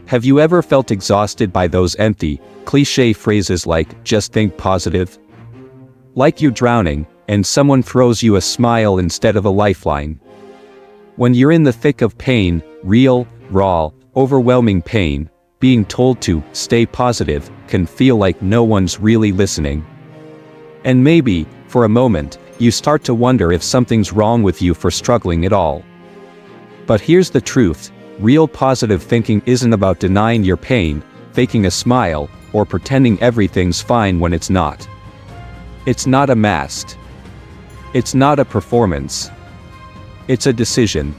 Have you ever felt exhausted by those empty, cliché phrases like, just think positive? Like you're drowning, and someone throws you a smile instead of a lifeline. When you're in the thick of pain, real, raw, overwhelming pain, being told to stay positive can feel like no one's really listening. And maybe, for a moment, you start to wonder if something's wrong with you for struggling at all. But here's the truth. Real positive thinking isn't about denying your pain, faking a smile, or pretending everything's fine when it's not. It's not a mask. It's not a performance. It's a decision.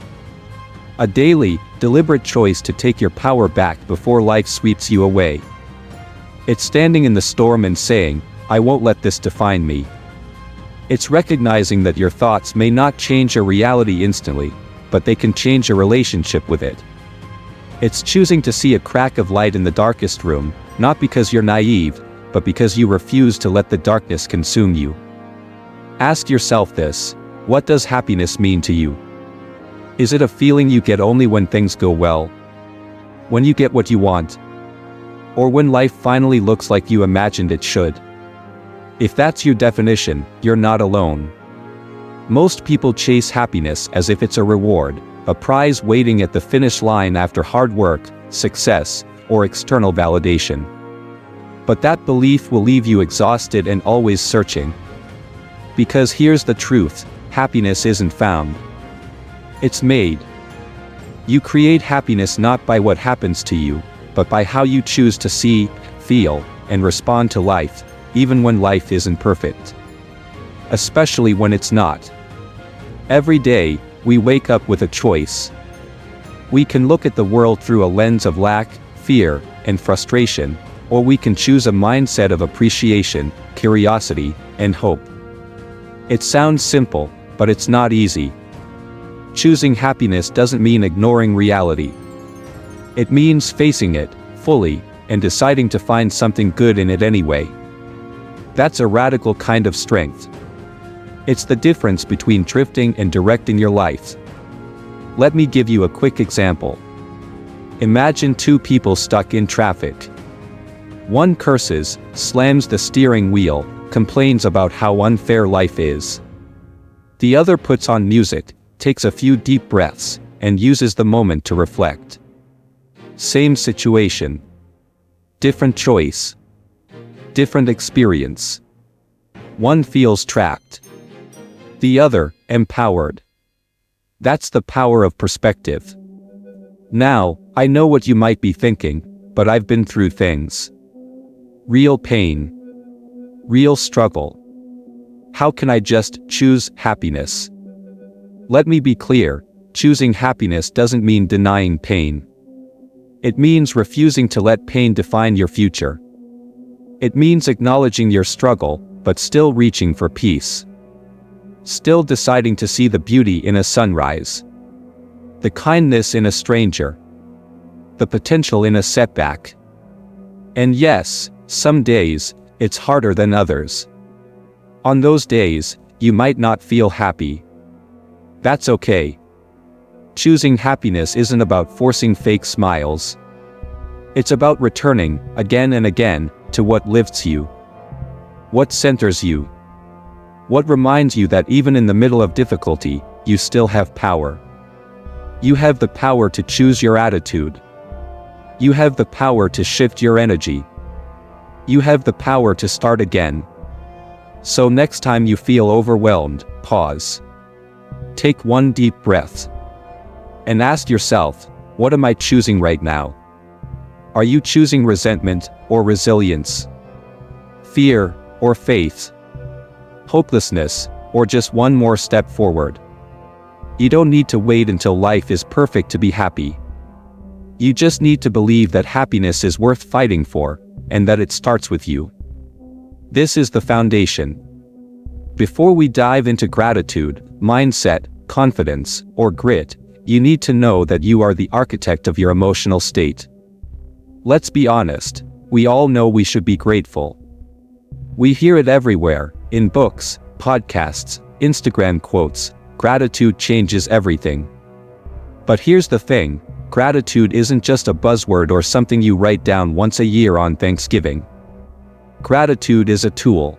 A daily, deliberate choice to take your power back before life sweeps you away. It's standing in the storm and saying, I won't let this define me. It's recognizing that your thoughts may not change your reality instantly, but they can change your relationship with it. It's choosing to see a crack of light in the darkest room, not because you're naive, but because you refuse to let the darkness consume you. Ask yourself this: what does happiness mean to you? Is it a feeling you get only when things go well? When you get what you want? Or when life finally looks like you imagined it should? If that's your definition, you're not alone. Most people chase happiness as if it's a reward, a prize waiting at the finish line after hard work, success, or external validation. But that belief will leave you exhausted and always searching. Because here's the truth: happiness isn't found. It's made. You create happiness not by what happens to you, but by how you choose to see, feel, and respond to life, even when life isn't perfect. Especially when it's not. Every day, we wake up with a choice. We can look at the world through a lens of lack, fear, and frustration, or we can choose a mindset of appreciation, curiosity, and hope. It sounds simple, but it's not easy. Choosing happiness doesn't mean ignoring reality. It means facing it, fully, and deciding to find something good in it anyway. That's a radical kind of strength. It's the difference between drifting and directing your life. Let me give you a quick example. Imagine two people stuck in traffic. One curses, slams the steering wheel, complains about how unfair life is. The other puts on music, takes a few deep breaths, and uses the moment to reflect. Same situation. Different choice. Different experience. One feels trapped. The other, empowered. That's the power of perspective. Now, I know what you might be thinking, but I've been through things. Real pain. Real struggle. How can I just choose happiness? Let me be clear, choosing happiness doesn't mean denying pain. It means refusing to let pain define your future. It means acknowledging your struggle, but still reaching for peace. Still deciding to see the beauty in a sunrise. The kindness in a stranger. The potential in a setback. And yes, some days, it's harder than others. On those days, you might not feel happy. That's okay. Choosing happiness isn't about forcing fake smiles. It's about returning, again and again, to what lifts you. What centers you. What reminds you that even in the middle of difficulty, you still have power. You have the power to choose your attitude. You have the power to shift your energy. You have the power to start again. So next time you feel overwhelmed, pause. Take one deep breath. And ask yourself, what am I choosing right now? Are you choosing resentment or resilience? Fear or faith? Hopelessness, or just one more step forward? You don't need to wait until life is perfect to be happy. You just need to believe that happiness is worth fighting for, and that it starts with you. This is the foundation. Before we dive into gratitude, mindset, confidence, or grit, you need to know that you are the architect of your emotional state. Let's be honest, we all know we should be grateful. We hear it everywhere, in books, podcasts, Instagram quotes: gratitude changes everything. But here's the thing, Gratitude isn't just a buzzword or something you write down once a year on Thanksgiving. Gratitude is a tool,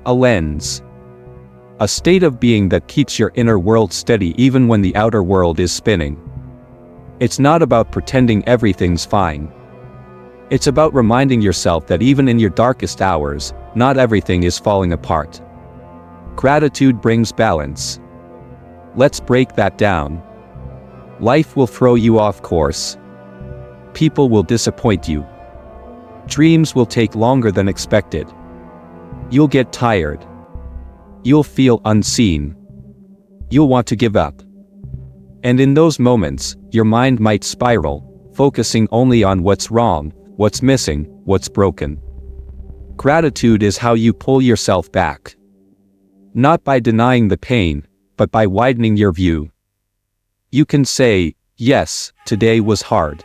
a lens, a state of being that keeps your inner world steady even when the outer world is spinning. It's not about pretending everything's fine. It's about reminding yourself that even in your darkest hours, not everything is falling apart. Gratitude brings balance. Let's break that down. Life will throw you off course. People will disappoint you. Dreams will take longer than expected. You'll get tired. You'll feel unseen. You'll want to give up. And in those moments, your mind might spiral, focusing only on what's wrong, what's missing, what's broken. Gratitude is how you pull yourself back. Not by denying the pain, but by widening your view. You can say, yes, today was hard.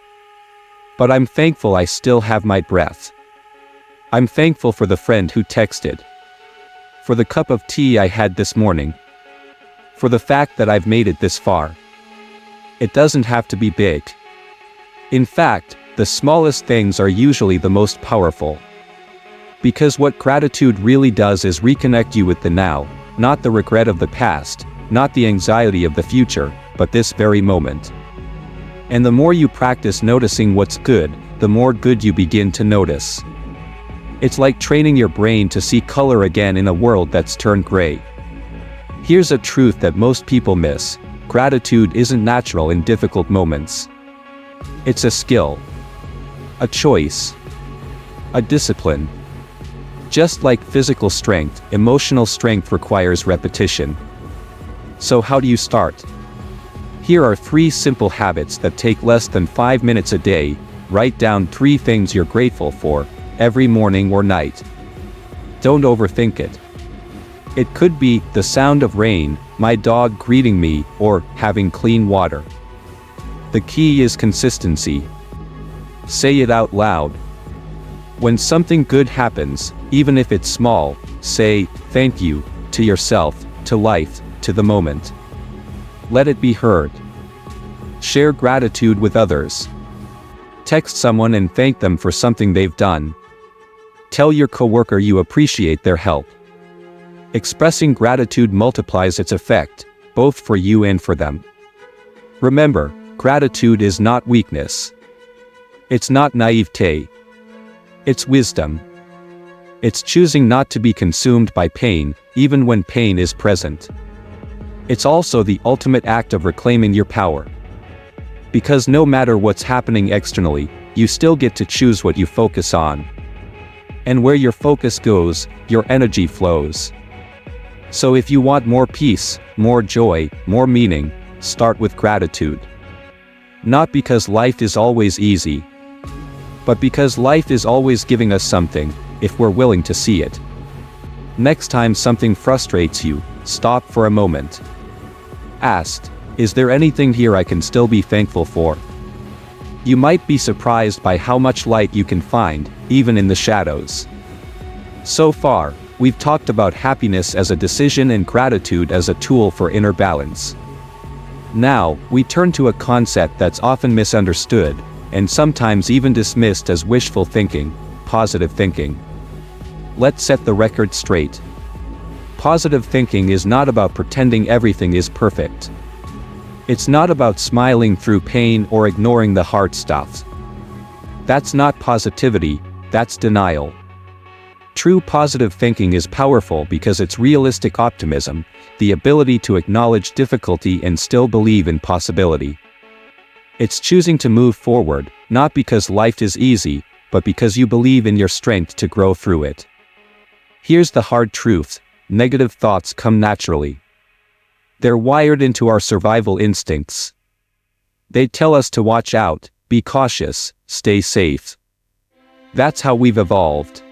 But I'm thankful I still have my breath. I'm thankful for the friend who texted. For the cup of tea I had this morning. For the fact that I've made it this far. It doesn't have to be big. In fact, the smallest things are usually the most powerful. Because what gratitude really does is reconnect you with the now, not the regret of the past, not the anxiety of the future, but this very moment. And the more you practice noticing what's good, the more good you begin to notice. It's like training your brain to see color again in a world that's turned gray. Here's a truth that most people miss: gratitude isn't natural in difficult moments. It's a skill, a choice, a discipline. Just like physical strength, emotional strength requires repetition. So how do you start? Here are 3 simple habits that take less than 5 minutes a day. Write down 3 things you're grateful for, every morning or night. Don't overthink it. It could be the sound of rain, my dog greeting me, or having clean water. The key is consistency. Say it out loud. When something good happens, even if it's small, say, thank you, to yourself, to life, to the moment. Let it be heard. Share gratitude with others. Text someone and thank them for something they've done. Tell your coworker you appreciate their help. Expressing gratitude multiplies its effect, both for you and for them. Remember, gratitude is not weakness. It's not naivete. It's wisdom. It's choosing not to be consumed by pain, even when pain is present. It's also the ultimate act of reclaiming your power. Because no matter what's happening externally, you still get to choose what you focus on. And where your focus goes, your energy flows. So if you want more peace, more joy, more meaning, start with gratitude. Not because life is always easy, but because life is always giving us something, if we're willing to see it. Next time something frustrates you, stop for a moment. Ask, is there anything here I can still be thankful for? You might be surprised by how much light you can find, even in the shadows. So far, we've talked about happiness as a decision and gratitude as a tool for inner balance. Now, we turn to a concept that's often misunderstood, and sometimes even dismissed as wishful thinking: positive thinking. Let's set the record straight. Positive thinking is not about pretending everything is perfect. It's not about smiling through pain or ignoring the hard stuff. That's not positivity, that's denial. True positive thinking is powerful because it's realistic optimism, the ability to acknowledge difficulty and still believe in possibility. It's choosing to move forward, not because life is easy, but because you believe in your strength to grow through it. Here's the hard truth: negative thoughts come naturally. They're wired into our survival instincts. They tell us to watch out, be cautious, stay safe. That's how we've evolved.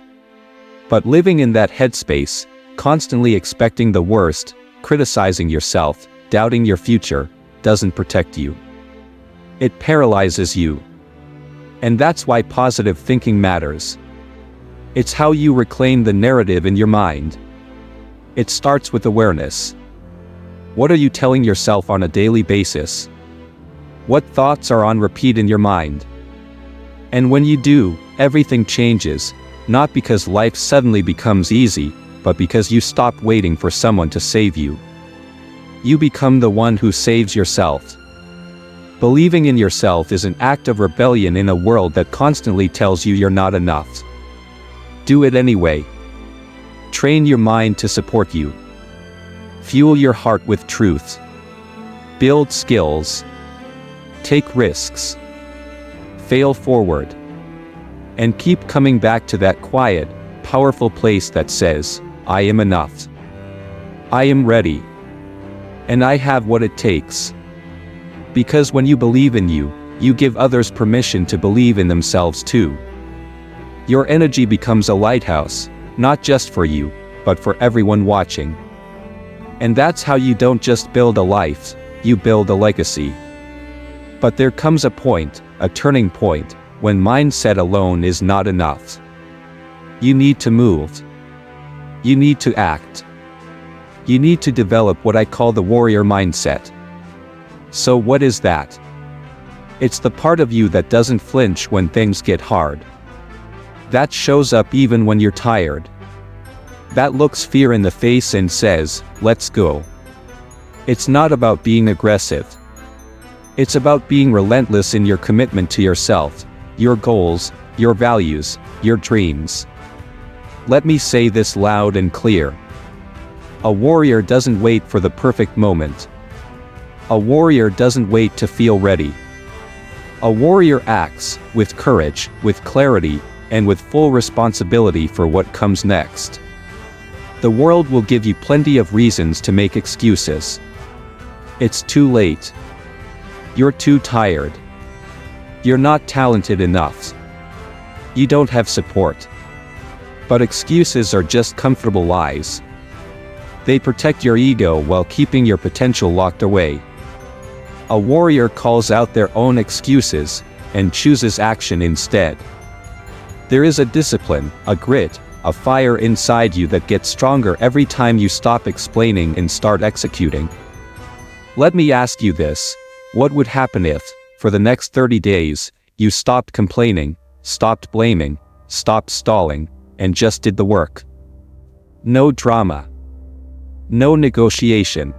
But living in that headspace, constantly expecting the worst, criticizing yourself, doubting your future, doesn't protect you. It paralyzes you. And that's why positive thinking matters. It's how you reclaim the narrative in your mind. It starts with awareness. What are you telling yourself on a daily basis? What thoughts are on repeat in your mind? And when you do, everything changes, not because life suddenly becomes easy, but because you stop waiting for someone to save you. You become the one who saves yourself. Believing in yourself is an act of rebellion in a world that constantly tells you you're not enough. Do it anyway. Train your mind to support you. Fuel your heart with truth. Build skills. Take risks. Fail forward. And keep coming back to that quiet, powerful place that says, I am enough. I am ready. And I have what it takes. Because when you believe in you, you give others permission to believe in themselves too. Your energy becomes a lighthouse, not just for you, but for everyone watching. And that's how you don't just build a life, you build a legacy. But there comes a point, a turning point, when mindset alone is not enough. You need to move. You need to act. You need to develop what I call the warrior mindset. So what is that? It's the part of you that doesn't flinch when things get hard. That shows up even when you're tired. That looks fear in the face and says, let's go. It's not about being aggressive. It's about being relentless in your commitment to yourself, your goals, your values, your dreams. Let me say this loud and clear. A warrior doesn't wait for the perfect moment. A warrior doesn't wait to feel ready. A warrior acts with courage, with clarity, and with full responsibility for what comes next. The world will give you plenty of reasons to make excuses. It's too late. You're too tired. You're not talented enough. You don't have support. But excuses are just comfortable lies. They protect your ego while keeping your potential locked away. A warrior calls out their own excuses and chooses action instead. There is a discipline, a grit, a fire inside you that gets stronger every time you stop explaining and start executing. Let me ask you this: what would happen if, for the next 30 days, you stopped complaining, stopped blaming, stopped stalling, and just did the work? No drama. No negotiation.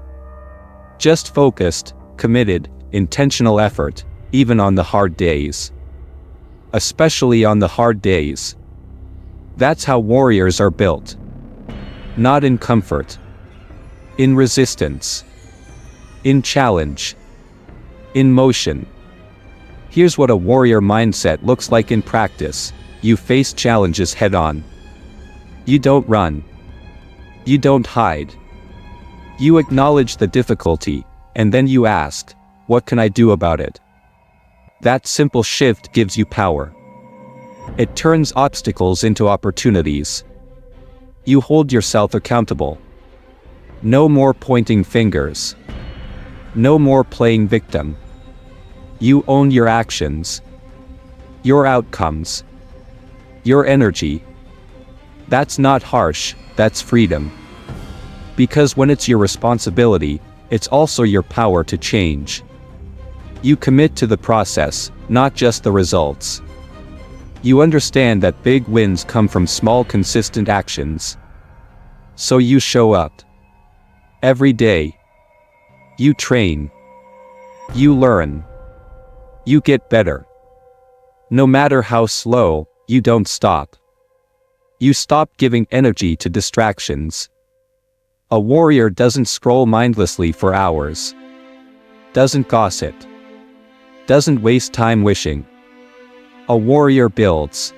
Just focused, committed, intentional effort, even on the hard days. Especially on the hard days. That's how warriors are built. Not in comfort. In resistance. In challenge. In motion. Here's what a warrior mindset looks like in practice. You face challenges head on. You don't run. You don't hide. You acknowledge the difficulty, and then you ask, what can I do about it? That simple shift gives you power. It turns obstacles into opportunities. You hold yourself accountable. No more pointing fingers. No more playing victim. You own your actions. Your outcomes. Your energy. That's not harsh, that's freedom. Because when it's your responsibility, it's also your power to change. You commit to the process, not just the results. You understand that big wins come from small, consistent actions. So you show up. Every day. You train. You learn. You get better. No matter how slow, you don't stop. You stop giving energy to distractions. A warrior doesn't scroll mindlessly for hours. Doesn't gossip. Doesn't waste time wishing. A warrior builds.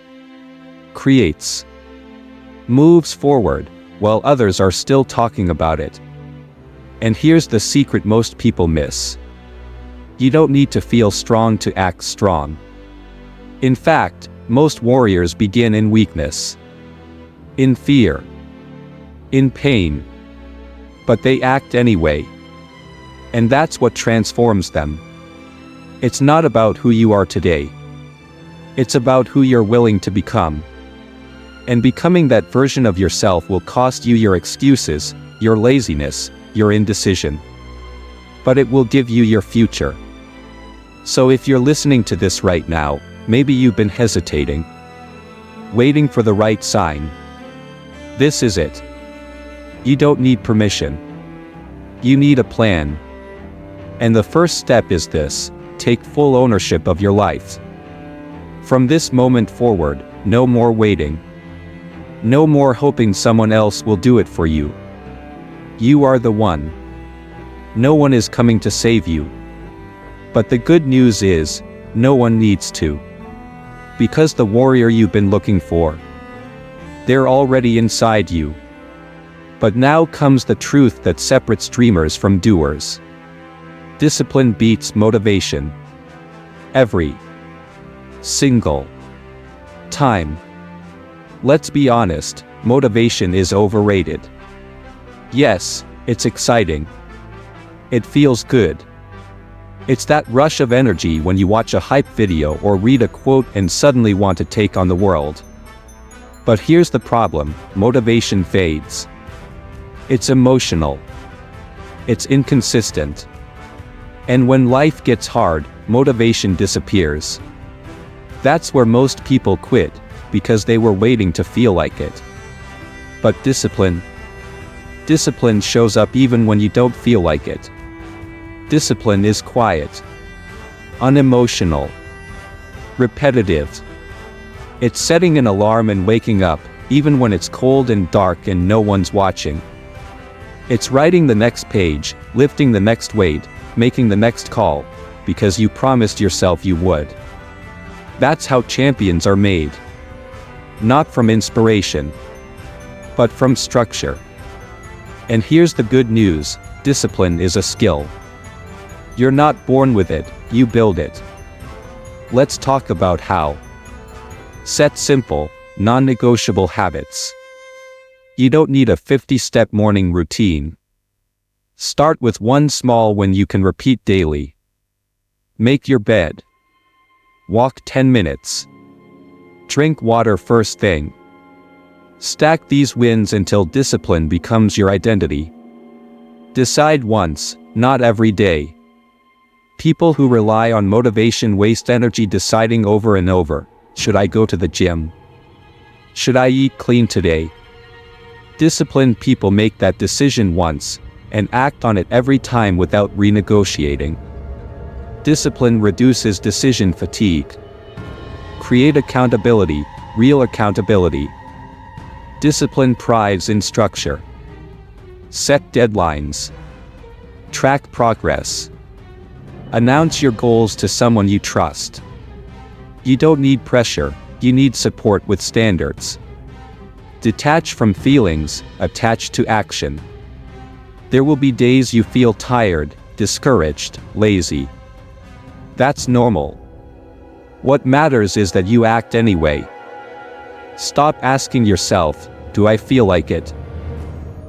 Creates. Moves forward, while others are still talking about it. And here's the secret most people miss. You don't need to feel strong to act strong. In fact, most warriors begin in weakness. In fear. In pain. But they act anyway. And that's what transforms them. It's not about who you are today. It's about who you're willing to become. And becoming that version of yourself will cost you your excuses, your laziness, your indecision. But it will give you your future. So if you're listening to this right now, maybe you've been hesitating, waiting for the right sign. This is it. You don't need permission. You need a plan. And the first step is this: take full ownership of your life. From this moment forward, no more waiting. No more hoping someone else will do it for you. You are the one. No one is coming to save you. But the good news is, no one needs to. Because the warrior you've been looking for, they're already inside you. But now comes the truth that separates dreamers from doers. Discipline beats motivation. Every single time. Let's be honest, motivation is overrated. Yes, it's exciting. It feels good. It's that rush of energy when you watch a hype video or read a quote and suddenly want to take on the world. But here's the problem: motivation fades. It's emotional. It's inconsistent. And when life gets hard, motivation disappears. That's where most people quit, because they were waiting to feel like it. But discipline shows up even when you don't feel like it. Discipline is quiet, unemotional, repetitive. It's setting an alarm and waking up, even when it's cold and dark and no one's watching. It's writing the next page, lifting the next weight, making the next call, because you promised yourself you would. That's how champions are made. Not from inspiration, but from structure. And here's the good news: discipline is a skill. You're not born with it, you build it. Let's talk about how. Set simple, non-negotiable habits. You don't need a 50-step morning routine. Start with one small one you can repeat daily. Make your bed. Walk 10 minutes. Drink water first thing. Stack these wins until discipline becomes your identity. Decide once, not every day. People who rely on motivation waste energy deciding over and over: should I go to the gym? Should I eat clean today? Disciplined people make that decision once, and act on it every time without renegotiating. Discipline reduces decision fatigue. Create accountability, real accountability. Discipline thrives in structure. Set deadlines. Track progress. Announce your goals to someone you trust. You don't need pressure, you need support with standards. Detach from feelings, attach to action. There will be days you feel tired, discouraged, lazy. That's normal. What matters is that you act anyway. Stop asking yourself, do I feel like it?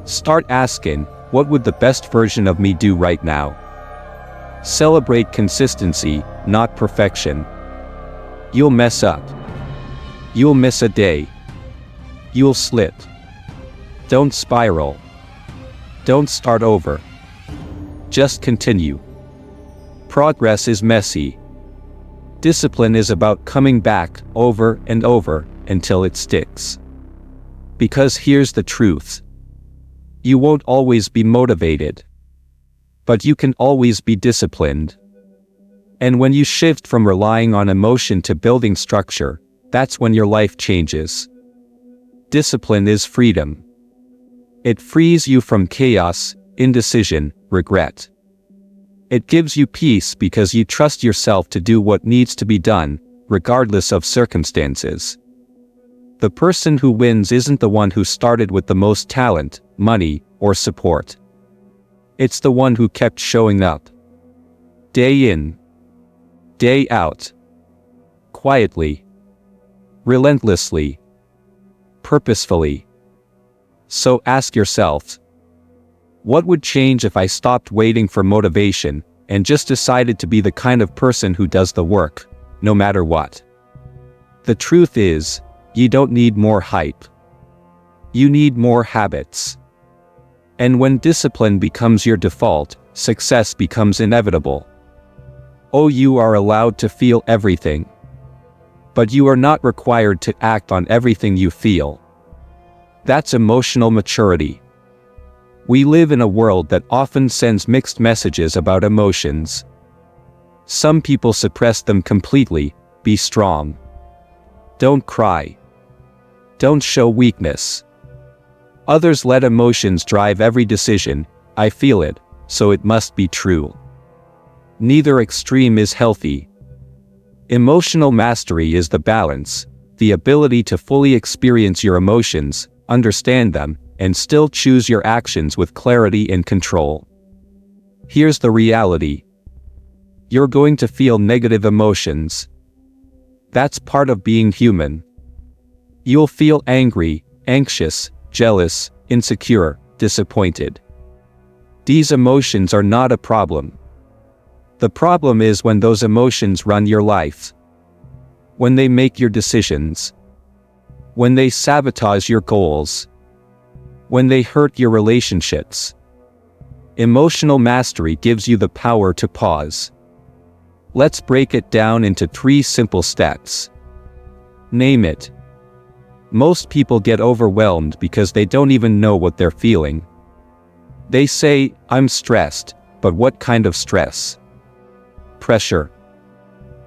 Start asking, what would the best version of me do right now? Celebrate consistency, not perfection. You'll mess up. You'll miss a day. You'll slip. Don't spiral. Don't start over. Just continue. Progress is messy. Discipline is about coming back over and over until it sticks. Because here's the truth. You won't always be motivated. But you can always be disciplined. And when you shift from relying on emotion to building structure, that's when your life changes. Discipline is freedom. It frees you from chaos, indecision, regret. It gives you peace because you trust yourself to do what needs to be done, regardless of circumstances. The person who wins isn't the one who started with the most talent, money, or support. It's the one who kept showing up. Day in, day out. Quietly. Relentlessly. Purposefully. So ask yourself, what would change if I stopped waiting for motivation and just decided to be the kind of person who does the work, no matter what? The truth is, you don't need more hype. You need more habits. And when discipline becomes your default, success becomes inevitable. Oh, you are allowed to feel everything. But you are not required to act on everything you feel. That's emotional maturity. We live in a world that often sends mixed messages about emotions. Some people suppress them completely. Be strong. Don't cry. Don't show weakness. Others let emotions drive every decision. I feel it, so it must be true. Neither extreme is healthy. Emotional mastery is the balance, the ability to fully experience your emotions, understand them, and still choose your actions with clarity and control. Here's the reality. You're going to feel negative emotions. That's part of being human. You'll feel angry, anxious, jealous, insecure, disappointed. These emotions are not a problem. The problem is when those emotions run your life. When they make your decisions. When they sabotage your goals. When they hurt your relationships. Emotional mastery gives you the power to pause. Let's break it down into 3 simple steps. Name it. Most people get overwhelmed because they don't even know what they're feeling. They say, I'm stressed, but what kind of stress? Pressure.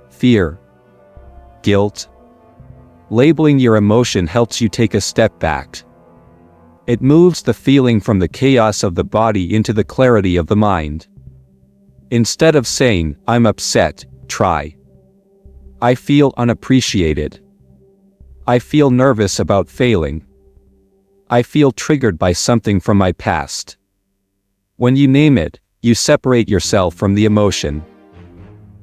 Fear. Guilt. Labeling your emotion helps you take a step back. It moves the feeling from the chaos of the body into the clarity of the mind. Instead of saying, I'm upset, try. I feel unappreciated. I feel nervous about failing. I feel triggered by something from my past. When you name it, you separate yourself from the emotion.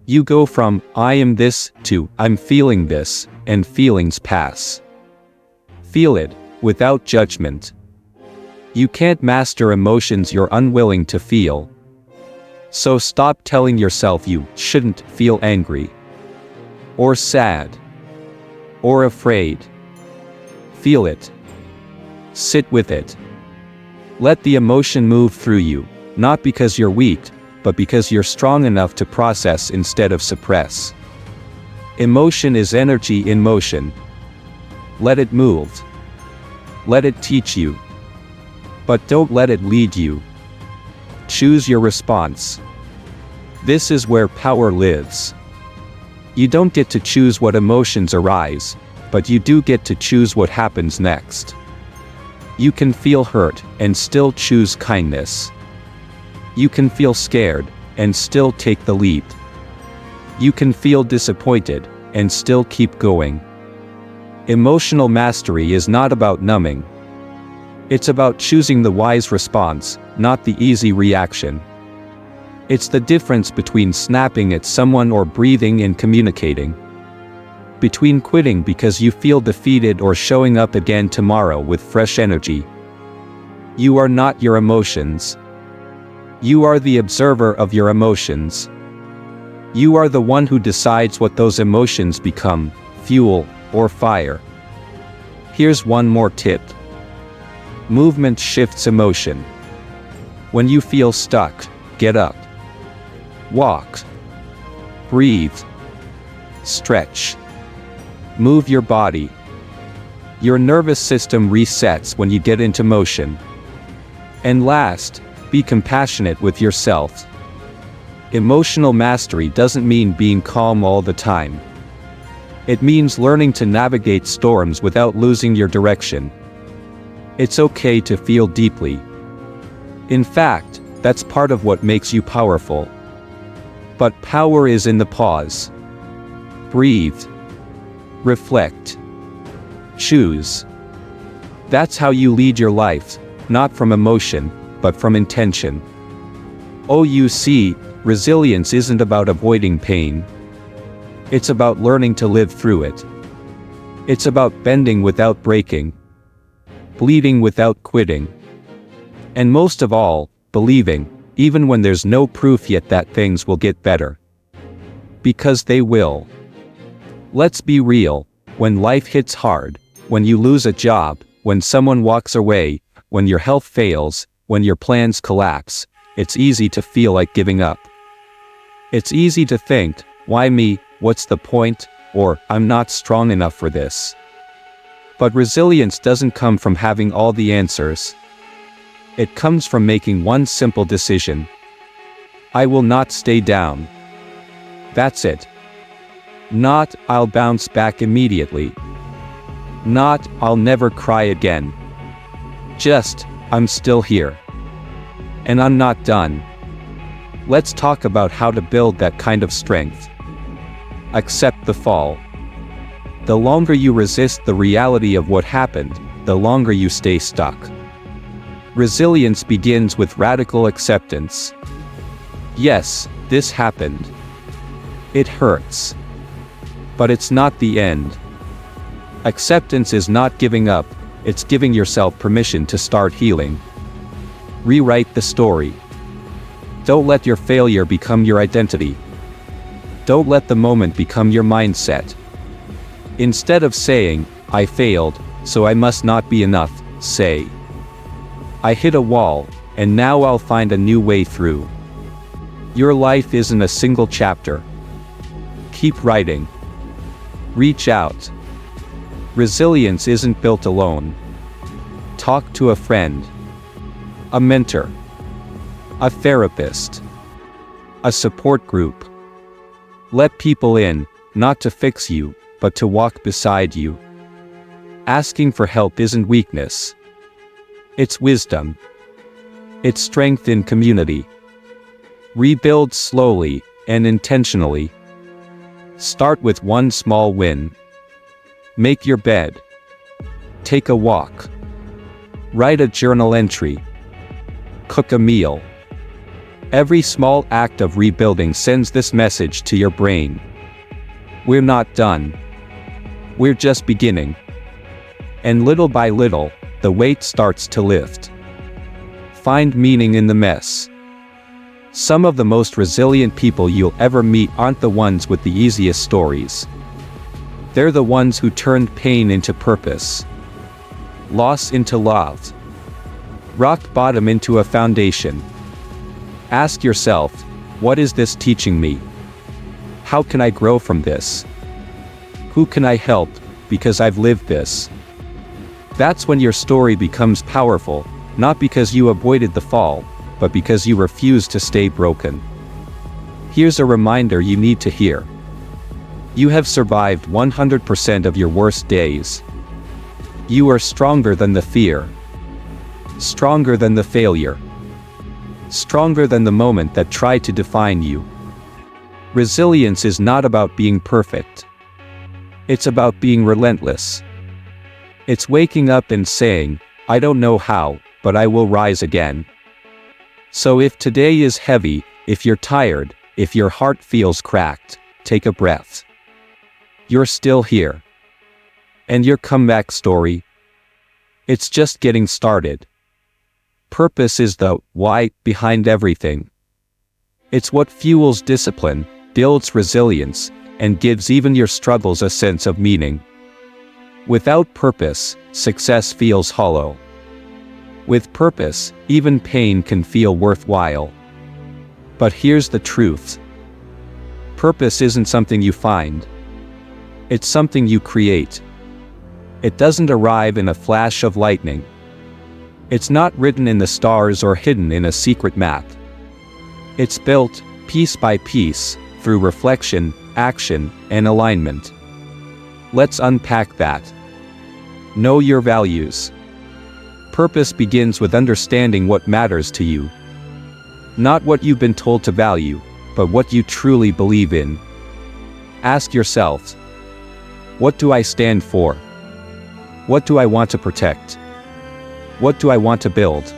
You go from, I am this, to, I'm feeling this, and feelings pass. Feel it, without judgment. You can't master emotions you're unwilling to feel. So stop telling yourself you shouldn't feel angry, or sad, or afraid. Feel it. Sit with it. Let the emotion move through you, not because you're weak, but because you're strong enough to process instead of suppress. Emotion is energy in motion. Let it move. Let it teach you. But don't let it lead you. Choose your response. This is where power lives. You don't get to choose what emotions arise, but you do get to choose what happens next. You can feel hurt and still choose kindness. You can feel scared and still take the leap. You can feel disappointed and still keep going. Emotional mastery is not about numbing. It's about choosing the wise response, not the easy reaction. It's the difference between snapping at someone or breathing and communicating. Between quitting because you feel defeated or showing up again tomorrow with fresh energy. You are not your emotions. You are the observer of your emotions. You are the one who decides what those emotions become, fuel or fire. Here's one more tip. Movement shifts emotion. When you feel stuck, get up. Walk. Breathe. Stretch. Move your body. Your nervous system resets when you get into motion. And last, be compassionate with yourself. Emotional mastery doesn't mean being calm all the time. It means learning to navigate storms without losing your direction. It's okay to feel deeply. In fact, that's part of what makes you powerful. But power is in the pause. Breathe. Reflect. Choose. That's how you lead your life, not from emotion, but from intention. Oh, you see, resilience isn't about avoiding pain. It's about learning to live through it. It's about bending without breaking. Bleeding without quitting. And most of all, believing, even when there's no proof yet that things will get better. Because they will. Let's be real, when life hits hard, when you lose a job, when someone walks away, when your health fails, when your plans collapse, it's easy to feel like giving up. It's easy to think, why me, what's the point, or I'm not strong enough for this. But resilience doesn't come from having all the answers. It comes from making one simple decision. I will not stay down. That's it. Not, I'll bounce back immediately. Not, I'll never cry again. Just, I'm still here. And I'm not done. Let's talk about how to build that kind of strength. Accept the fall. The longer you resist the reality of what happened, the longer you stay stuck. Resilience begins with radical acceptance. Yes, this happened. It hurts. But it's not the end. Acceptance is not giving up, it's giving yourself permission to start healing. Rewrite the story. Don't let your failure become your identity. Don't let the moment become your mindset. Instead of saying, I failed, so I must not be enough, say, I hit a wall, and now I'll find a new way through. Your life isn't a single chapter. Keep writing. Reach out. Resilience isn't built alone. Talk to a friend, a mentor, a therapist, a support group. Let people in, not to fix you, but to walk beside you. Asking for help isn't weakness. It's wisdom. It's strength in community. Rebuild slowly and intentionally. Start with one small win. Make your bed. Take a walk. Write a journal entry. Cook a meal. Every small act of rebuilding sends this message to your brain. We're not done. We're just beginning. And little by little, the weight starts to lift. Find meaning in the mess. Some of the most resilient people you'll ever meet aren't the ones with the easiest stories. They're the ones who turned pain into purpose, loss into love, rock bottom into a foundation. Ask yourself, what is this teaching me? How can I grow from this? Who can I help, because I've lived this? That's when your story becomes powerful, not because you avoided the fall, but because you refuse to stay broken. Here's a reminder you need to hear. You have survived 100% of your worst days. You are stronger than the fear. Stronger than the failure. Stronger than the moment that tried to define you. Resilience is not about being perfect. It's about being relentless. It's waking up and saying, I don't know how, but I will rise again. So if today is heavy, if you're tired, if your heart feels cracked, take a breath. You're still here. And your comeback story? It's just getting started. Purpose is the why behind everything. It's what fuels discipline, builds resilience, and gives even your struggles a sense of meaning. Without purpose, success feels hollow. With purpose, even pain can feel worthwhile. But here's the truth. Purpose isn't something you find. It's something you create. It doesn't arrive in a flash of lightning. It's not written in the stars or hidden in a secret map. It's built, piece by piece, through reflection, action, and alignment. Let's unpack that. Know your values. Purpose begins with understanding what matters to you. Not what you've been told to value, but what you truly believe in. Ask yourself, what do I stand for? What do I want to protect? What do I want to build?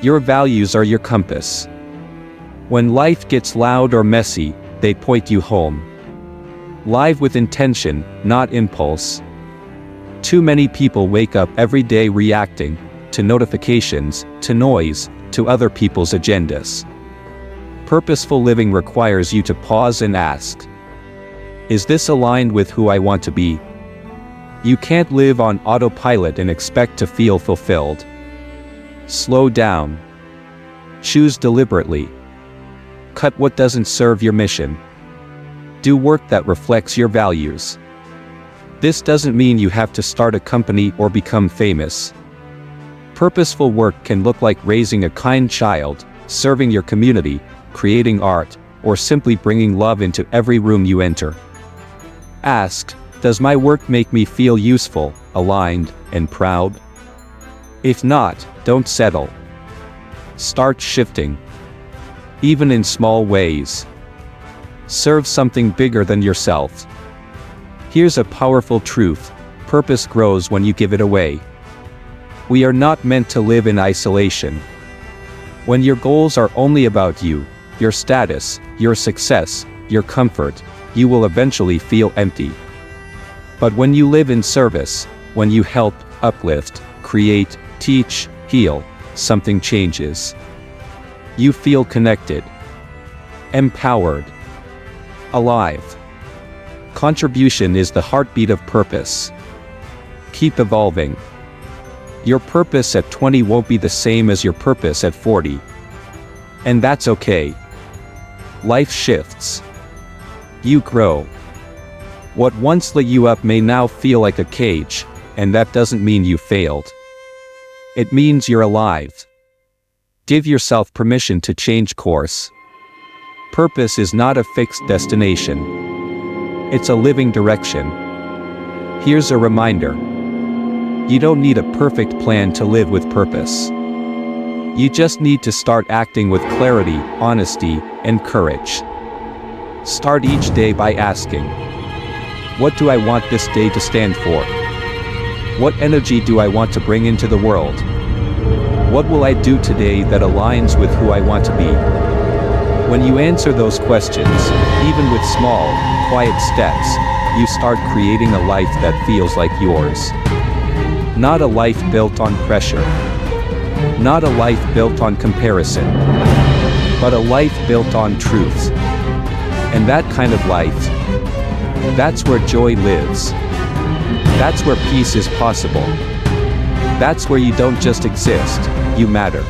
Your values are your compass. When life gets loud or messy, they point you home. Live with intention, not impulse. Too many people wake up every day reacting to notifications, to noise, to other people's agendas. Purposeful living requires you to pause and ask, is this aligned with who I want to be? You can't live on autopilot and expect to feel fulfilled. Slow down. Choose deliberately. Cut what doesn't serve your mission. Do work that reflects your values. This doesn't mean you have to start a company or become famous. Purposeful work can look like raising a kind child, serving your community, creating art, or simply bringing love into every room you enter. Ask, does my work make me feel useful, aligned, and proud? If not, don't settle. Start shifting. Even in small ways. Serve something bigger than yourself. Here's a powerful truth: purpose grows when you give it away. We are not meant to live in isolation. When your goals are only about you, your status, your success, your comfort, you will eventually feel empty. But when you live in service, when you help, uplift, create, teach, heal, something changes. You feel connected, empowered, alive. Contribution is the heartbeat of purpose. Keep evolving. Your purpose at 20 won't be the same as your purpose at 40. And that's okay. Life shifts. You grow. What once lit you up may now feel like a cage, and that doesn't mean you failed. It means you're alive. Give yourself permission to change course. Purpose is not a fixed destination. It's a living direction. Here's a reminder. You don't need a perfect plan to live with purpose. You just need to start acting with clarity, honesty, and courage. Start each day by asking, what do I want this day to stand for? What energy do I want to bring into the world? What will I do today that aligns with who I want to be? When you answer those questions, even with small, quiet steps, you start creating a life that feels like yours. Not a life built on pressure. Not a life built on comparison. But a life built on truth. And that kind of life, that's where joy lives. That's where peace is possible. That's where you don't just exist, you matter.